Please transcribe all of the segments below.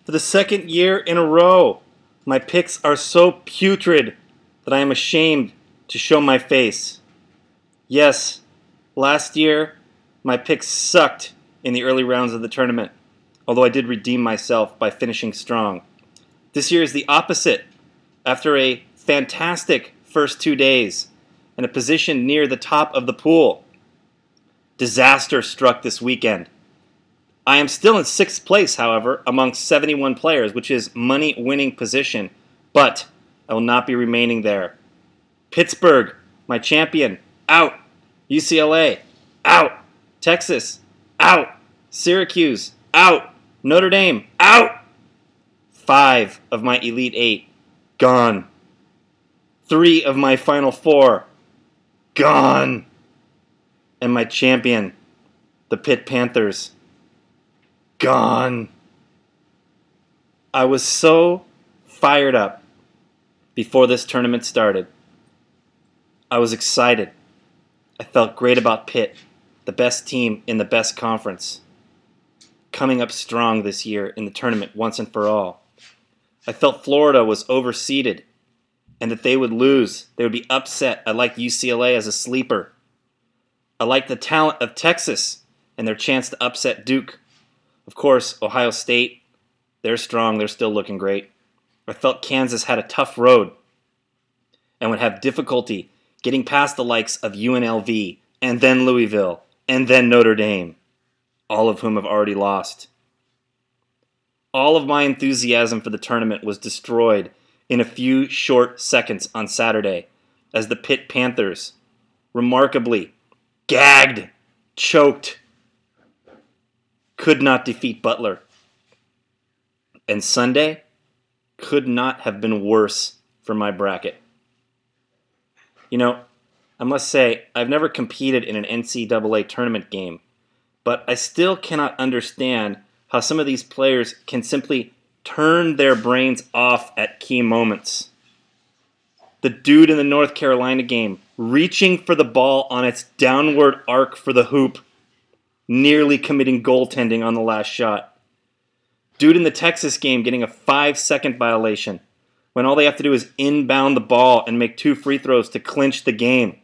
For the second year in a row, my picks are so putrid that I am ashamed to show my face. Yes, last year, my picks sucked in the early rounds of the tournament, although I did redeem myself by finishing strong. This year is the opposite. After a fantastic first 2 days and a position near the top of the pool, disaster struck this weekend. I am still in 6th place, however, amongst 71 players, which is money-winning position, but I will not be remaining there. Pittsburgh, my champion, out. UCLA, out. Texas, out. Syracuse, out. Notre Dame, out. 5 of my Elite 8, gone. 3 of my Final 4, gone. And my champion, the Pitt Panthers, gone. I was so fired up before this tournament started. I was excited. I felt great about Pitt, the best team in the best conference, coming up strong this year in the tournament once and for all. I felt Florida was overseeded and that they would lose. They would be upset. I liked UCLA as a sleeper. I liked the talent of Texas and their chance to upset Duke. Of course, Ohio State, they're strong. They're still looking great. I felt Kansas had a tough road and would have difficulty getting past the likes of UNLV and then Louisville and then Notre Dame, all of whom have already lost. All of my enthusiasm for the tournament was destroyed in a few short seconds on Saturday as the Pitt Panthers remarkably gagged, choked, could not defeat Butler. And Sunday could not have been worse for my bracket. You know, I must say, I've never competed in an NCAA tournament game, but I still cannot understand how some of these players can simply turn their brains off at key moments. The dude in the North Carolina game reaching for the ball on its downward arc for the hoop, nearly committing goaltending on the last shot. Dude in the Texas game getting a 5-second violation when all they have to do is inbound the ball and make 2 free throws to clinch the game.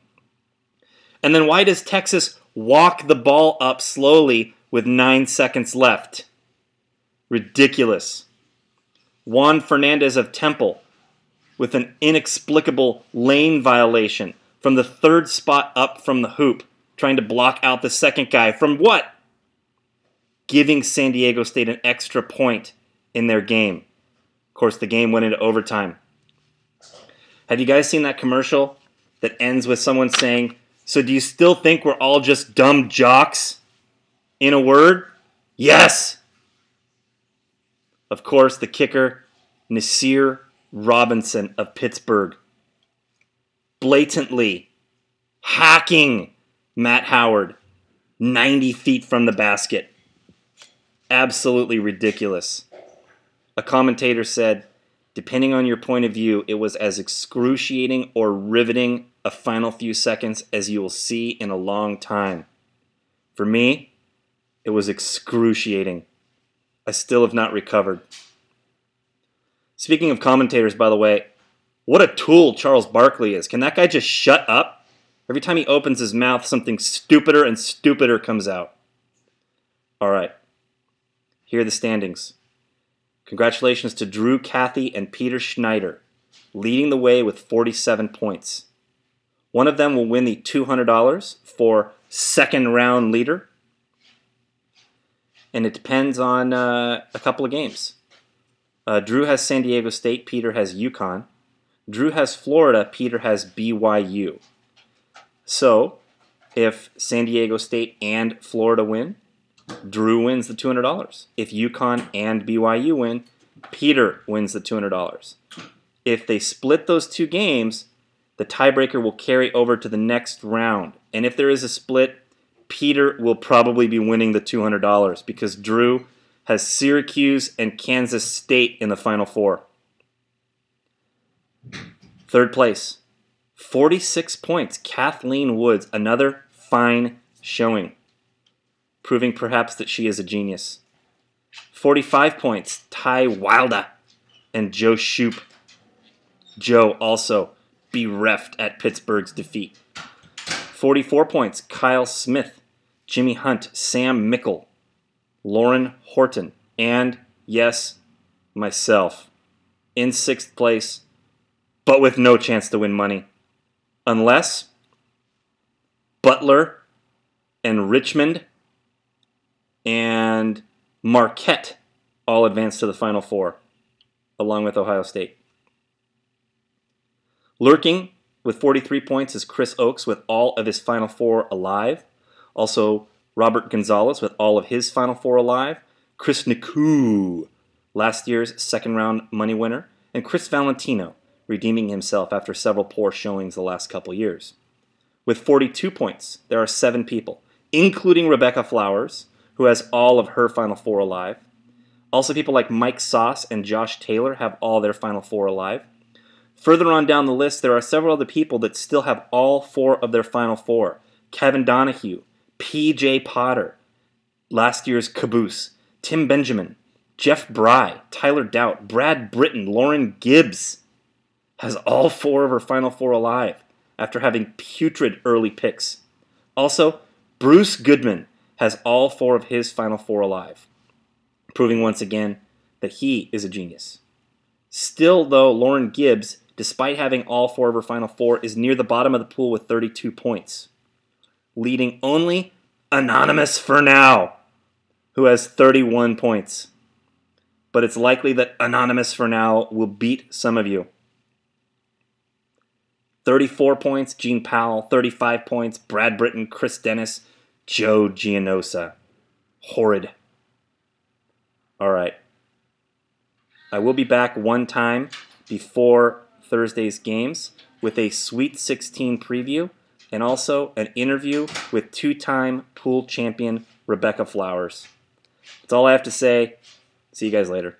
And then why does Texas walk the ball up slowly with 9 seconds left? Ridiculous. Juan Fernandez of Temple with an inexplicable lane violation from the 3rd spot up from the hoop, trying to block out the second guy from what? Giving San Diego State an extra point in their game. Of course, the game went into overtime. Have you guys seen that commercial that ends with someone saying, "So do you still think we're all just dumb jocks?" In a word, yes! Of course, the kicker, Nasir Robinson of Pittsburgh, blatantly hacking Matt Howard 90 feet from the basket. Absolutely ridiculous. A commentator said, depending on your point of view, it was as excruciating or riveting a final few seconds as you will see in a long time. For me, it was excruciating. I still have not recovered. Speaking of commentators, by the way, what a tool Charles Barkley is. Can that guy just shut up? Every time he opens his mouth, something stupider and stupider comes out. All right. Here are the standings. Congratulations to Drew Cathey and Peter Schneider, leading the way with 47 points. One of them will win the $200 for second round leader. And it depends on a couple of games. Drew has San Diego State, Peter has U.Conn. Drew has Florida, Peter has BYU. So, if San Diego State and Florida win, Drew wins the $200. If U.Conn and BYU win, Peter wins the $200. If they split those 2 games, the tiebreaker will carry over to the next round. And if there is a split, Peter will probably be winning the $200 because Drew has Syracuse and Kansas State in the Final 4. 3rd place, 46 points, Kathleen Woods, another fine showing, proving perhaps that she is a genius. 45 points, Ty Wilder and Joe Shoup. Joe also bereft at Pittsburgh's defeat. 44 points, Kyle Smith, Jimmy Hunt, Sam Mickle, Lauren Horton, and, yes, myself, in 6th place, but with no chance to win money. Unless Butler and Richmond and Marquette all advance to the Final Four, along with Ohio State. Lurking with 43 points is Chris Oakes with all of his Final Four alive. Also, Robert Gonzalez with all of his Final Four alive. Chris Naku, last year's second-round money winner. And Chris Valentino, redeeming himself after several poor showings the last couple years. With 42 points, there are 7 people, including Rebecca Flowers, who has all of her Final Four alive. Also, people like Mike Sauce and Josh Taylor have all their Final Four alive. Further on down the list, there are several other people that still have all 4 of their Final Four. Kevin Donahue, P.J. Potter, last year's Caboose, Tim Benjamin, Jeff Bry, Tyler Doubt, Brad Britton, Lauren Gibbs has all 4 of her Final Four alive after having putrid early picks. Also, Bruce Goodman has all 4 of his Final Four alive, proving once again that he is a genius. Still, though, Lauren Gibbs, despite having all 4 of her Final Four, is near the bottom of the pool with 32 points, leading only Anonymous for now, who has 31 points. But it's likely that Anonymous for now will beat some of you. 34 points, Gene Powell. 35 points, Brad Britton, Chris Dennis, Joe Gianosa. Horrid. All right. I will be back one time before Thursday's games with a Sweet 16 preview and also an interview with 2-time pool champion Rebecca Flowers. That's all I have to say. See you guys later.